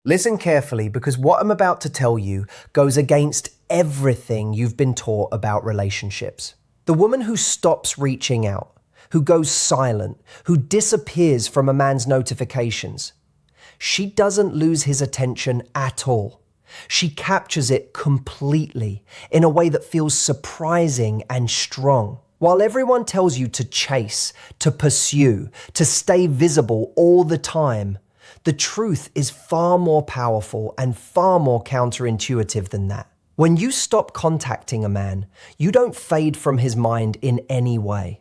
Listen carefully, because what I'm about to tell you goes against everything you've been taught about relationships. The woman who stops reaching out, who goes silent, who disappears from a man's notifications, she doesn't lose his attention at all. She captures it completely in a way that feels surprising and strong. While everyone tells you to chase, to pursue, to stay visible all the time, the truth is far more powerful and far more counterintuitive than that. When you stop contacting a man, you don't fade from his mind in any way.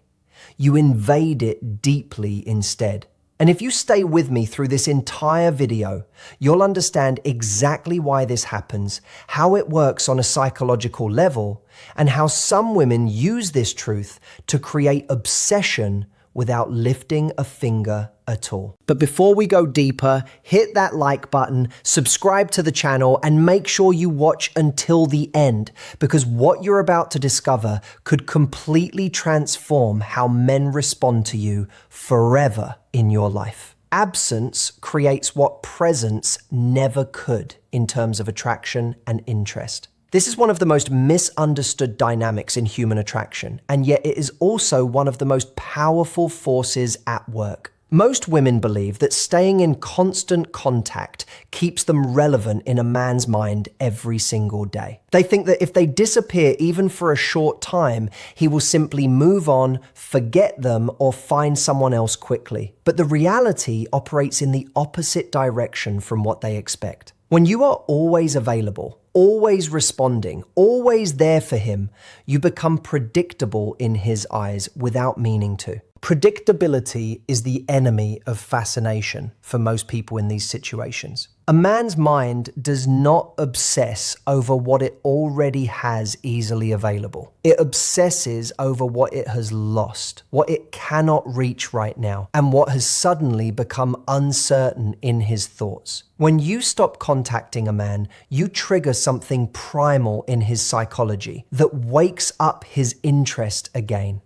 You invade it deeply instead. And if you stay with me through this entire video, you'll understand exactly why this happens, how it works on a psychological level, and how some women use this truth to create obsession without lifting a finger at all. But before we go deeper, hit that like button, subscribe to the channel, and make sure you watch until the end, because what you're about to discover could completely transform how men respond to you forever in your life. Absence creates what presence never could in terms of attraction and interest. This is one of the most misunderstood dynamics in human attraction, and yet it is also one of the most powerful forces at work. Most women believe that staying in constant contact keeps them relevant in a man's mind every single day. They think that if they disappear even for a short time, he will simply move on, forget them, or find someone else quickly. But the reality operates in the opposite direction from what they expect. When you are always available, always responding, always there for him, you become predictable in his eyes without meaning to. Predictability is the enemy of fascination for most people in these situations. A man's mind does not obsess over what it already has easily available. It obsesses over what it has lost, what it cannot reach right now, and what has suddenly become uncertain in his thoughts. When you stop contacting a man, you trigger something primal in his psychology that wakes up his interest again.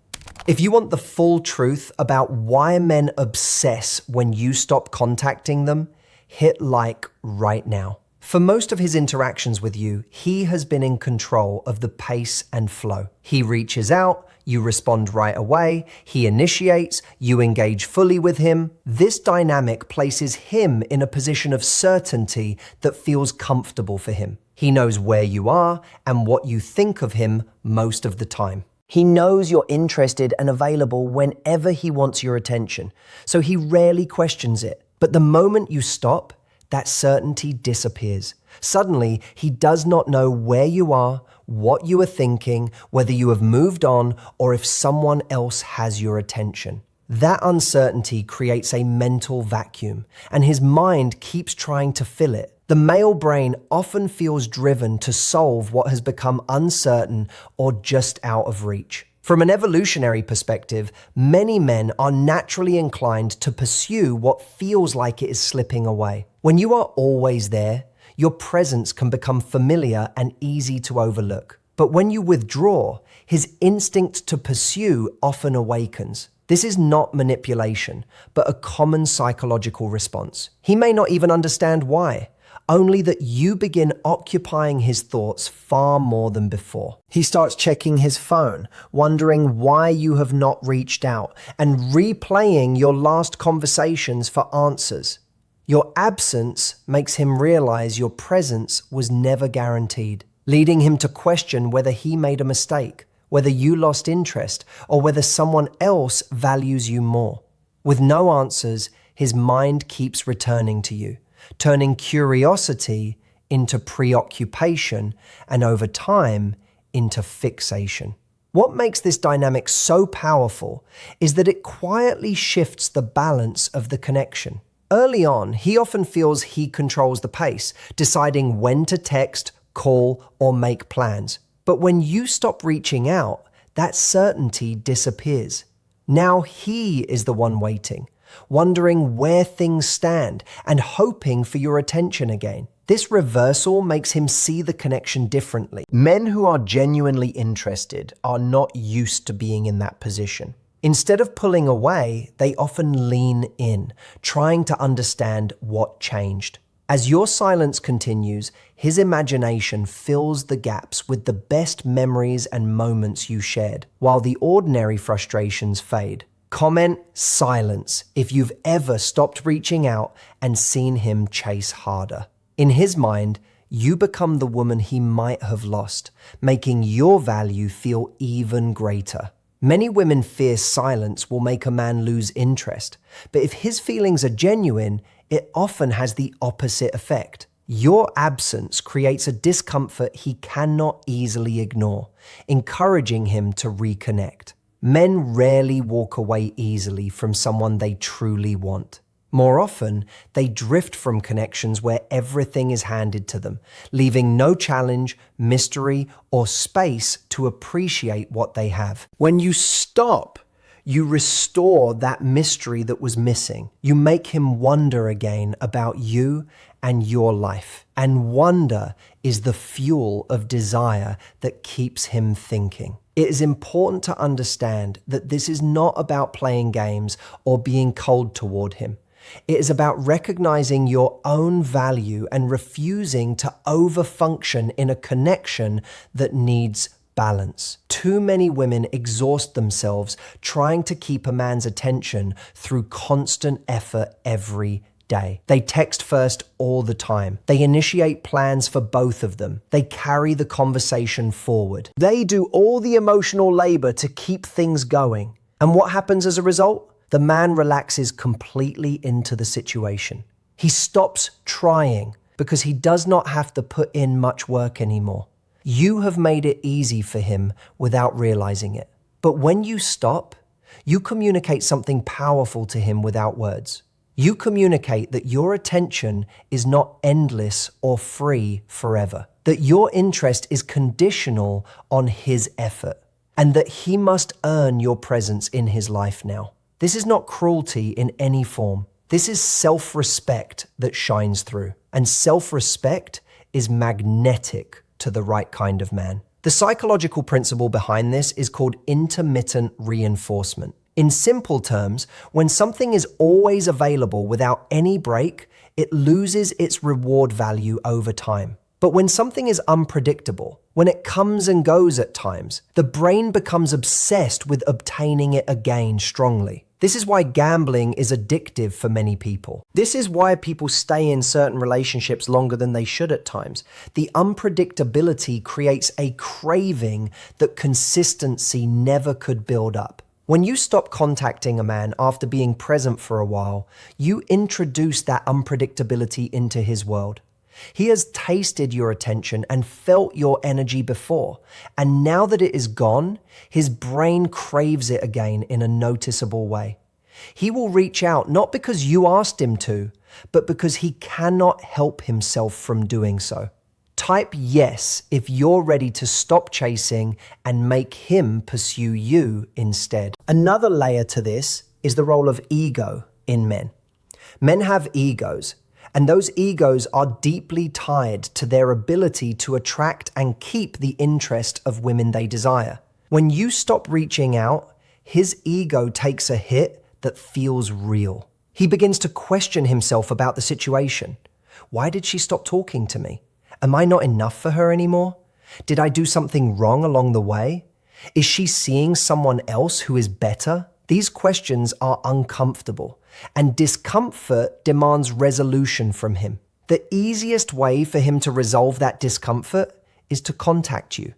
If you want the full truth about why men obsess when you stop contacting them, hit like right now. For most of his interactions with you, he has been in control of the pace and flow. He reaches out, you respond right away, he initiates, you engage fully with him. This dynamic places him in a position of certainty that feels comfortable for him. He knows where you are and what you think of him most of the time. He knows you're interested and available whenever he wants your attention, so he rarely questions it. But the moment you stop, that certainty disappears. Suddenly, he does not know where you are, what you are thinking, whether you have moved on, or if someone else has your attention. That uncertainty creates a mental vacuum, and his mind keeps trying to fill it. The male brain often feels driven to solve what has become uncertain or just out of reach. From an evolutionary perspective, many men are naturally inclined to pursue what feels like it is slipping away. When you are always there, your presence can become familiar and easy to overlook. But when you withdraw, his instinct to pursue often awakens. This is not manipulation, but a common psychological response. He may not even understand why, only that you begin occupying his thoughts far more than before. He starts checking his phone, wondering why you have not reached out, and replaying your last conversations for answers. Your absence makes him realize your presence was never guaranteed, leading him to question whether he made a mistake, whether you lost interest, or whether someone else values you more. With no answers, his mind keeps returning to you, turning curiosity into preoccupation, and over time, into fixation. What makes this dynamic so powerful is that it quietly shifts the balance of the connection. Early on, he often feels he controls the pace, deciding when to text, call, or make plans. But when you stop reaching out, that certainty disappears. Now he is the one waiting, wondering where things stand and hoping for your attention again. This reversal makes him see the connection differently. Men who are genuinely interested are not used to being in that position. Instead of pulling away, they often lean in, trying to understand what changed. As your silence continues, his imagination fills the gaps with the best memories and moments you shared, while the ordinary frustrations fade. Comment silence if you've ever stopped reaching out and seen him chase harder. In his mind, you become the woman he might have lost, making your value feel even greater. Many women fear silence will make a man lose interest, but if his feelings are genuine, it often has the opposite effect. Your absence creates a discomfort he cannot easily ignore, encouraging him to reconnect. Men rarely walk away easily from someone they truly want. More often, they drift from connections where everything is handed to them, leaving no challenge, mystery, or space to appreciate what they have. When you stop, you restore that mystery that was missing. You make him wonder again about you and your life. And wonder is the fuel of desire that keeps him thinking. It is important to understand that this is not about playing games or being cold toward him. It is about recognizing your own value and refusing to overfunction in a connection that needs balance. Too many women exhaust themselves trying to keep a man's attention through constant effort every day. They text first all the time. They initiate plans for both of them. They carry the conversation forward. They do all the emotional labor to keep things going. And what happens as a result? The man relaxes completely into the situation. He stops trying because he does not have to put in much work anymore. You have made it easy for him without realizing it. But when you stop, you communicate something powerful to him without words. You communicate that your attention is not endless or free forever, that your interest is conditional on his effort, and that he must earn your presence in his life now. This is not cruelty in any form. This is self-respect that shines through. And self-respect is magnetic to the right kind of man. The psychological principle behind this is called intermittent reinforcement. In simple terms, when something is always available without any break, it loses its reward value over time. But when something is unpredictable, when it comes and goes at times, the brain becomes obsessed with obtaining it again strongly. This is why gambling is addictive for many people. This is why people stay in certain relationships longer than they should at times. The unpredictability creates a craving that consistency never could build up. When you stop contacting a man after being present for a while, you introduce that unpredictability into his world. He has tasted your attention and felt your energy before, and now that it is gone, his brain craves it again in a noticeable way. He will reach out not because you asked him to, but because he cannot help himself from doing so. Type yes if you're ready to stop chasing and make him pursue you instead. Another layer to this is the role of ego in men. Men have egos, and those egos are deeply tied to their ability to attract and keep the interest of women they desire. When you stop reaching out, his ego takes a hit that feels real. He begins to question himself about the situation. Why did she stop talking to me? Am I not enough for her anymore? Did I do something wrong along the way? Is she seeing someone else who is better? These questions are uncomfortable, and discomfort demands resolution from him. The easiest way for him to resolve that discomfort is to contact you,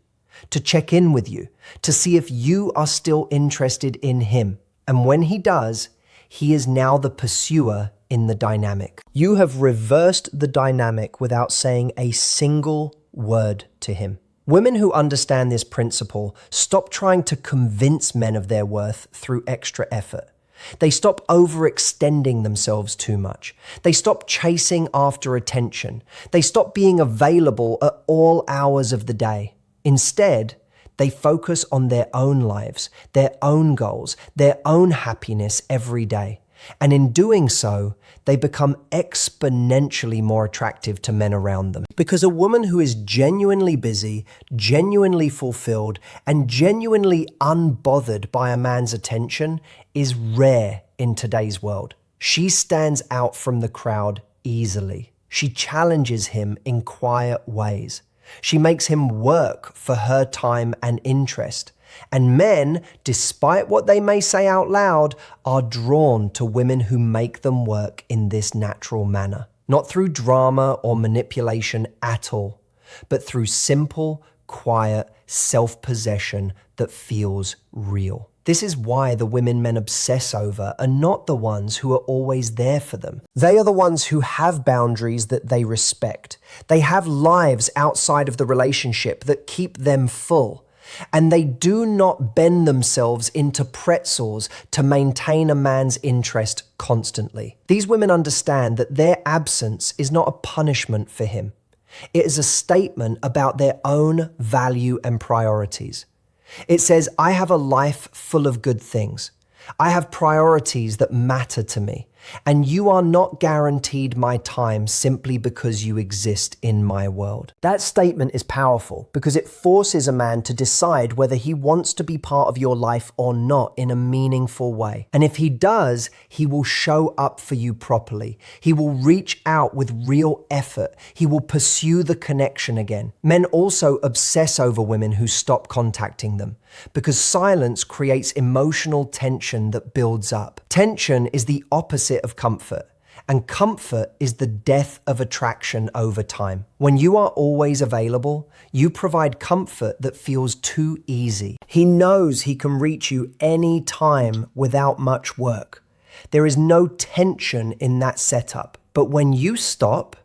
to check in with you, to see if you are still interested in him. And when he does, he is now the pursuer in the dynamic. You have reversed the dynamic without saying a single word to him. Women who understand this principle stop trying to convince men of their worth through extra effort. They stop overextending themselves too much. They stop chasing after attention. They stop being available at all hours of the day. Instead, they focus on their own lives, their own goals, their own happiness every day. And in doing so, they become exponentially more attractive to men around them. Because a woman who is genuinely busy, genuinely fulfilled, and genuinely unbothered by a man's attention is rare in today's world. She stands out from the crowd easily. She challenges him in quiet ways. She makes him work for her time and interest. And men, despite what they may say out loud, are drawn to women who make them work in this natural manner. Not through drama or manipulation at all, but through simple, quiet self-possession that feels real. This is why the women men obsess over are not the ones who are always there for them. They are the ones who have boundaries that they respect. They have lives outside of the relationship that keep them full. And they do not bend themselves into pretzels to maintain a man's interest constantly. These women understand that their absence is not a punishment for him. It is a statement about their own value and priorities. It says, I have a life full of good things. I have priorities that matter to me, and you are not guaranteed my time simply because you exist in my world. That statement is powerful because it forces a man to decide whether he wants to be part of your life or not in a meaningful way. And if he does, he will show up for you properly. He will reach out with real effort. He will pursue the connection again. Men also obsess over women who stop contacting them, because silence creates emotional tension that builds up. Tension is the opposite of comfort, and comfort is the death of attraction over time. When you are always available, you provide comfort that feels too easy. He knows he can reach you any time without much work. There is no tension in that setup. But when you stop,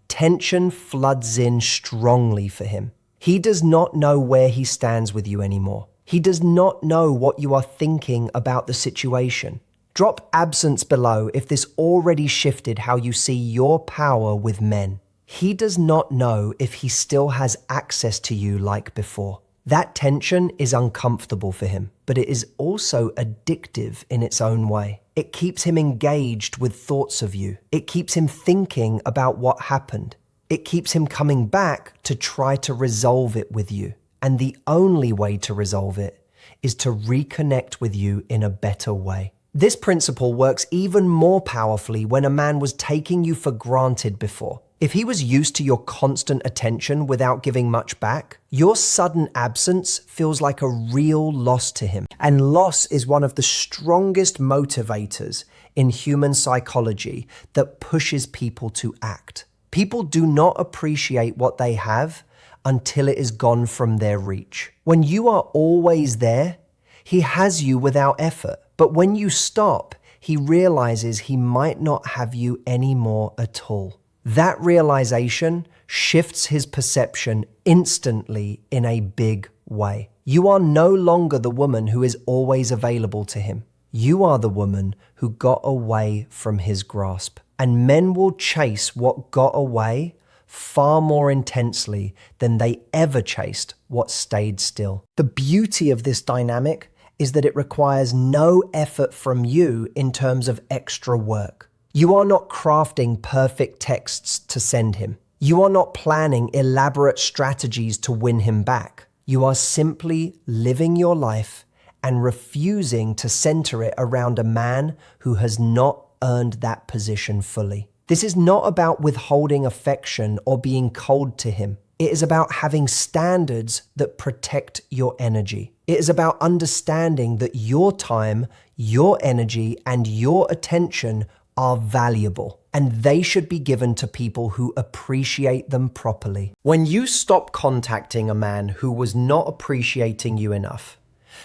tension floods in strongly for him. He does not know where he stands with you anymore. He does not know what you are thinking about the situation. Drop absence below if this already shifted how you see your power with men. He does not know if he still has access to you like before. That tension is uncomfortable for him, but it is also addictive in its own way. It keeps him engaged with thoughts of you. It keeps him thinking about what happened. It keeps him coming back to try to resolve it with you. And the only way to resolve it is to reconnect with you in a better way. This principle works even more powerfully when a man was taking you for granted before. If he was used to your constant attention without giving much back, your sudden absence feels like a real loss to him. And loss is one of the strongest motivators in human psychology that pushes people to act. People do not appreciate what they have until it is gone from their reach. When you are always there, he has you without effort. But when you stop, he realizes he might not have you anymore at all. That realization shifts his perception instantly in a big way. You are no longer the woman who is always available to him. You are the woman who got away from his grasp. And men will chase what got away far more intensely than they ever chased what stayed still. The beauty of this dynamic is that it requires no effort from you in terms of extra work. You are not crafting perfect texts to send him. You are not planning elaborate strategies to win him back. You are simply living your life and refusing to center it around a man who has not earned that position fully. This is not about withholding affection or being cold to him. It is about having standards that protect your energy. It is about understanding that your time, your energy, and your attention are valuable, and they should be given to people who appreciate them properly. When you stop contacting a man who was not appreciating you enough,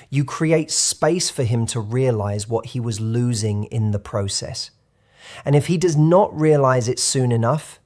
you create space for him to realize what he was losing in the process. And if he does not realize it soon enough,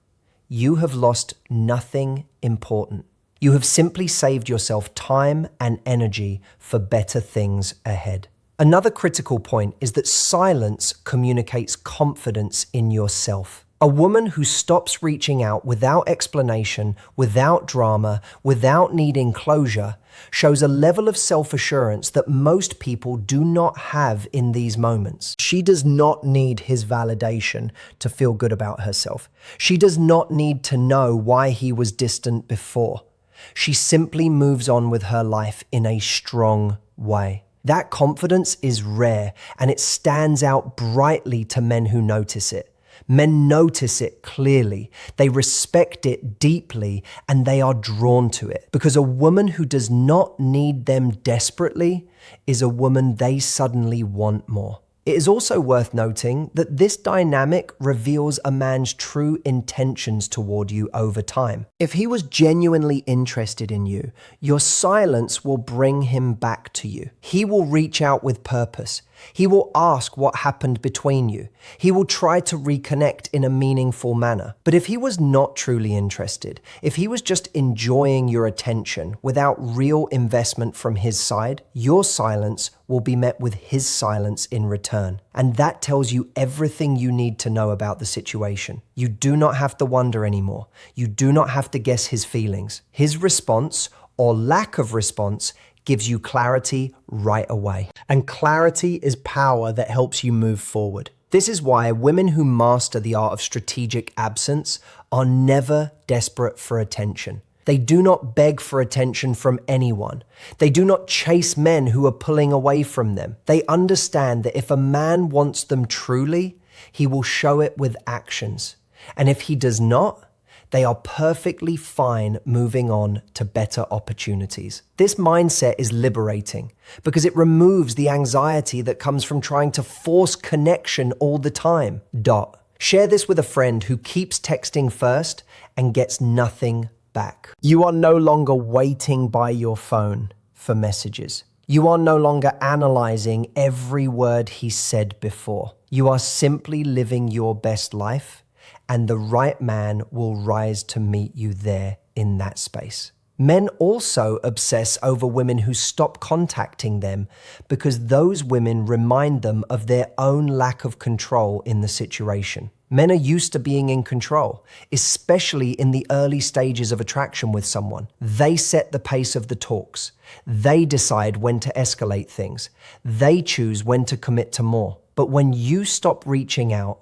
you have lost nothing important. You have simply saved yourself time and energy for better things ahead. Another critical point is that silence communicates confidence in yourself. A woman who stops reaching out without explanation, without drama, without needing closure, shows a level of self-assurance that most people do not have in these moments. She does not need his validation to feel good about herself. She does not need to know why he was distant before. She simply moves on with her life in a strong way. That confidence is rare, and it stands out brightly to men who notice it. Men notice it clearly, they respect it deeply, and they are drawn to it. Because a woman who does not need them desperately is a woman they suddenly want more. It is also worth noting that this dynamic reveals a man's true intentions toward you over time. If he was genuinely interested in you, your silence will bring him back to you. He will reach out with purpose. He will ask what happened between you. He will try to reconnect in a meaningful manner. But if he was not truly interested, if he was just enjoying your attention without real investment from his side, your silence will be met with his silence in return. And that tells you everything you need to know about the situation. You do not have to wonder anymore. You do not have to guess his feelings. His response, or lack of response, gives you clarity right away. And clarity is power that helps you move forward. This is why women who master the art of strategic absence are never desperate for attention. They do not beg for attention from anyone. They do not chase men who are pulling away from them. They understand that if a man wants them truly, he will show it with actions. And if he does not, they are perfectly fine moving on to better opportunities. This mindset is liberating because it removes the anxiety that comes from trying to force connection all the time. Share this with a friend who keeps texting first and gets nothing back. You are no longer waiting by your phone for messages. You are no longer analyzing every word he said before. You are simply living your best life, and the right man will rise to meet you there in that space. Men also obsess over women who stop contacting them because those women remind them of their own lack of control in the situation. Men are used to being in control, especially in the early stages of attraction with someone. They set the pace of the talks. They decide when to escalate things. They choose when to commit to more. But when you stop reaching out,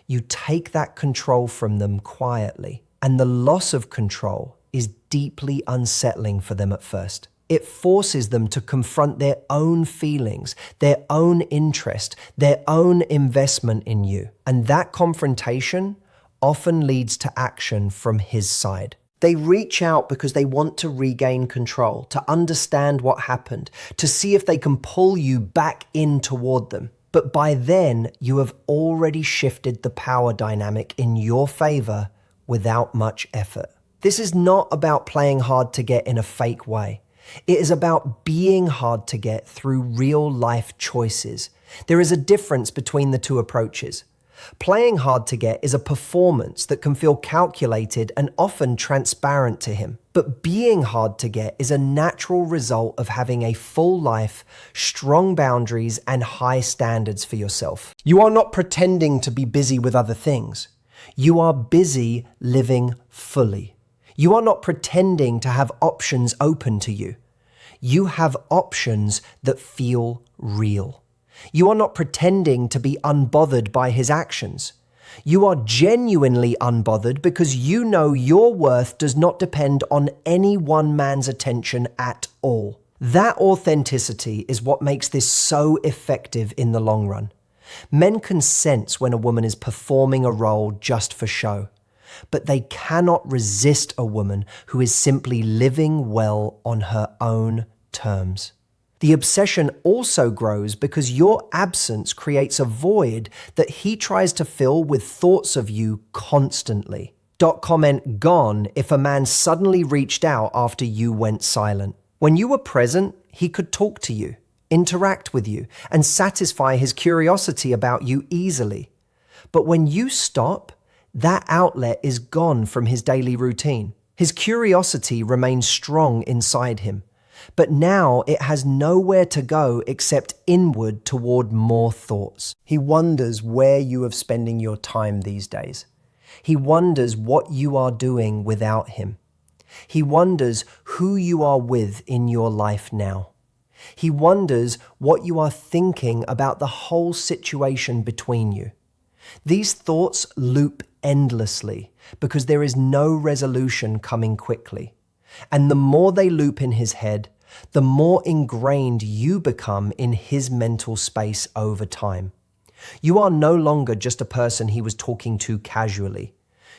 you take that control from them quietly, and the loss of control is deeply unsettling for them at first. It forces them to confront their own feelings, their own interest, their own investment in you. And that confrontation often leads to action from his side. They reach out because they want to regain control, to understand what happened, to see if they can pull you back in toward them. But by then, you have already shifted the power dynamic in your favor without much effort. This is not about playing hard to get in a fake way. It is about being hard to get through real life choices. There is a difference between the two approaches. Playing hard to get is a performance that can feel calculated and often transparent to him. But being hard to get is a natural result of having a full life, strong boundaries, and high standards for yourself. You are not pretending to be busy with other things. You are busy living fully. You are not pretending to have options open to you. You have options that feel real. You are not pretending to be unbothered by his actions. You are genuinely unbothered because you know your worth does not depend on any one man's attention at all. That authenticity is what makes this so effective in the long run. Men can sense when a woman is performing a role just for show, but they cannot resist a woman who is simply living well on her own terms. The obsession also grows because your absence creates a void that he tries to fill with thoughts of you constantly. Comment gone if a man suddenly reached out after you went silent. When you were present, he could talk to you, interact with you, and satisfy his curiosity about you easily. But when you stop, that outlet is gone from his daily routine. His curiosity remains strong inside him. But now it has nowhere to go except inward toward more thoughts. He wonders where you are spending your time these days. He wonders what you are doing without him. He wonders who you are with in your life now. He wonders what you are thinking about the whole situation between you. These thoughts loop endlessly because there is no resolution coming quickly. And the more they loop in his head, the more ingrained you become in his mental space over time. You are no longer just a person he was talking to casually.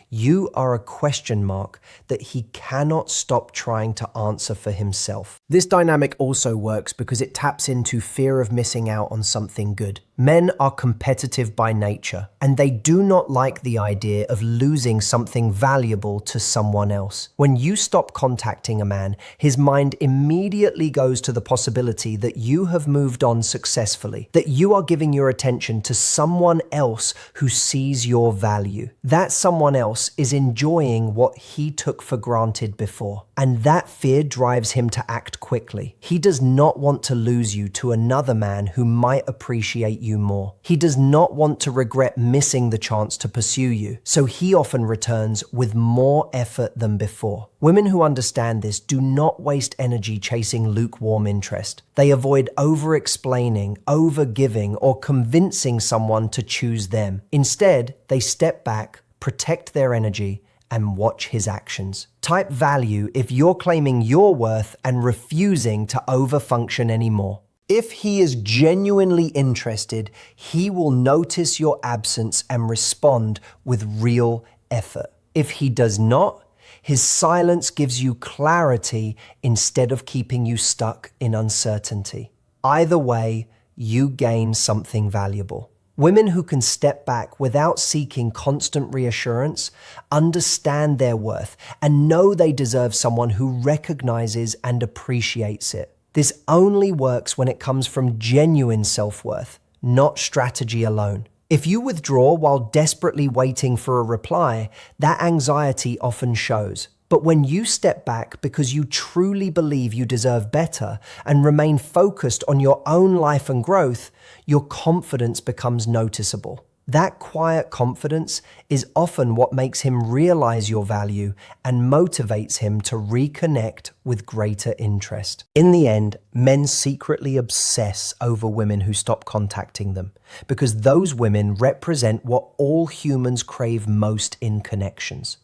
You are a question mark that he cannot stop trying to answer for himself. This dynamic also works because it taps into fear of missing out on something good. Men are competitive by nature, and they do not like the idea of losing something valuable to someone else. When you stop contacting a man, his mind immediately goes to the possibility that you have moved on successfully, that you are giving your attention to someone else who sees your value. That someone else is enjoying what he took for granted before, and that fear drives him to act quickly. He does not want to lose you to another man who might appreciate you more. He does not want to regret missing the chance to pursue you, so he often returns with more effort than before. Women who understand this do not waste energy chasing lukewarm interest. They avoid over-explaining, over-giving, or convincing someone to choose them. Instead, they step back, protect their energy, and watch his actions. Type value if you're claiming your worth and refusing to overfunction anymore. If he is genuinely interested, he will notice your absence and respond with real effort. If he does not, his silence gives you clarity instead of keeping you stuck in uncertainty. Either way, you gain something valuable. Women who can step back without seeking constant reassurance understand their worth and know they deserve someone who recognizes and appreciates it. This only works when it comes from genuine self-worth, not strategy alone. If you withdraw while desperately waiting for a reply, that anxiety often shows. But when you step back because you truly believe you deserve better and remain focused on your own life and growth, your confidence becomes noticeable. That quiet confidence is often what makes him realize your value and motivates him to reconnect with greater interest. In the end, men secretly obsess over women who stop contacting them because those women represent what all humans crave most in connections.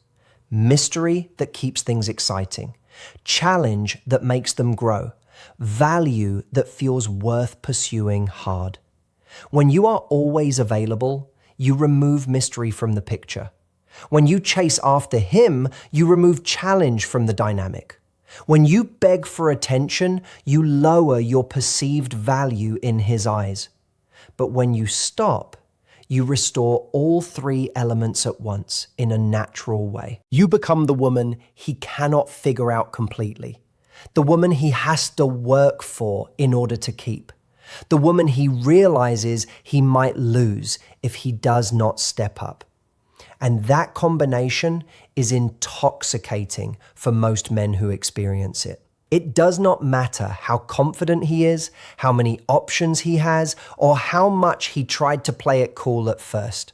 Mystery that keeps things exciting, challenge that makes them grow, value that feels worth pursuing hard. When you are always available, you remove mystery from the picture. When you chase after him, you remove challenge from the dynamic. When you beg for attention, you lower your perceived value in his eyes. But when you stop, you restore all three elements at once in a natural way. You become the woman he cannot figure out completely, the woman he has to work for in order to keep, the woman he realizes he might lose if he does not step up. And that combination is intoxicating for most men who experience it. It does not matter how confident he is, how many options he has, or how much he tried to play it cool at first.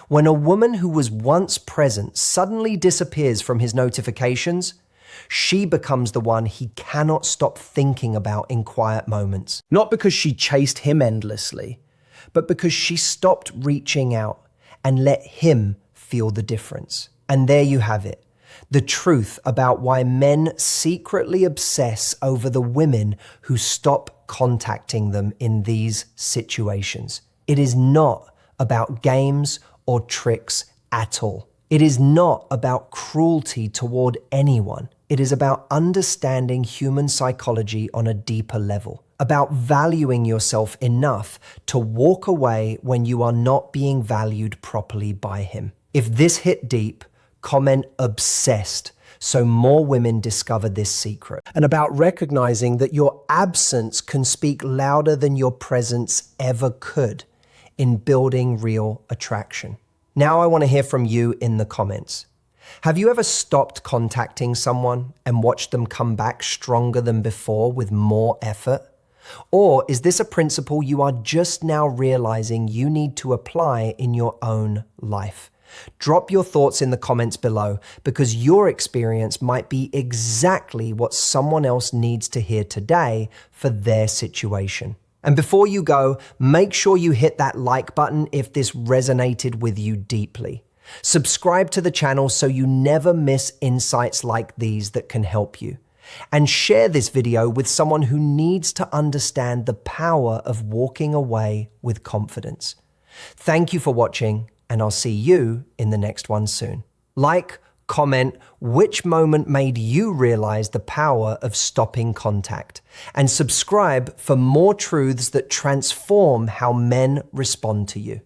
When a woman who was once present suddenly disappears from his notifications, she becomes the one he cannot stop thinking about in quiet moments. Not because she chased him endlessly, but because she stopped reaching out and let him feel the difference. And there you have it. The truth about why men secretly obsess over the women who stop contacting them in these situations. It is not about games or tricks at all. It is not about cruelty toward anyone. It is about understanding human psychology on a deeper level, about valuing yourself enough to walk away when you are not being valued properly by him. If this hit deep, comment obsessed so more women discover this secret. And about recognizing that your absence can speak louder than your presence ever could in building real attraction. Now I want to hear from you in the comments. Have you ever stopped contacting someone and watched them come back stronger than before with more effort? Or is this a principle you are just now realizing you need to apply in your own life? Drop your thoughts in the comments below because your experience might be exactly what someone else needs to hear today for their situation. And before you go, make sure you hit that like button if this resonated with you deeply. Subscribe to the channel so you never miss insights like these that can help you. And share this video with someone who needs to understand the power of walking away with confidence. Thank you for watching, and I'll see you in the next one soon. Like, comment which moment made you realize the power of stopping contact, and subscribe for more truths that transform how men respond to you.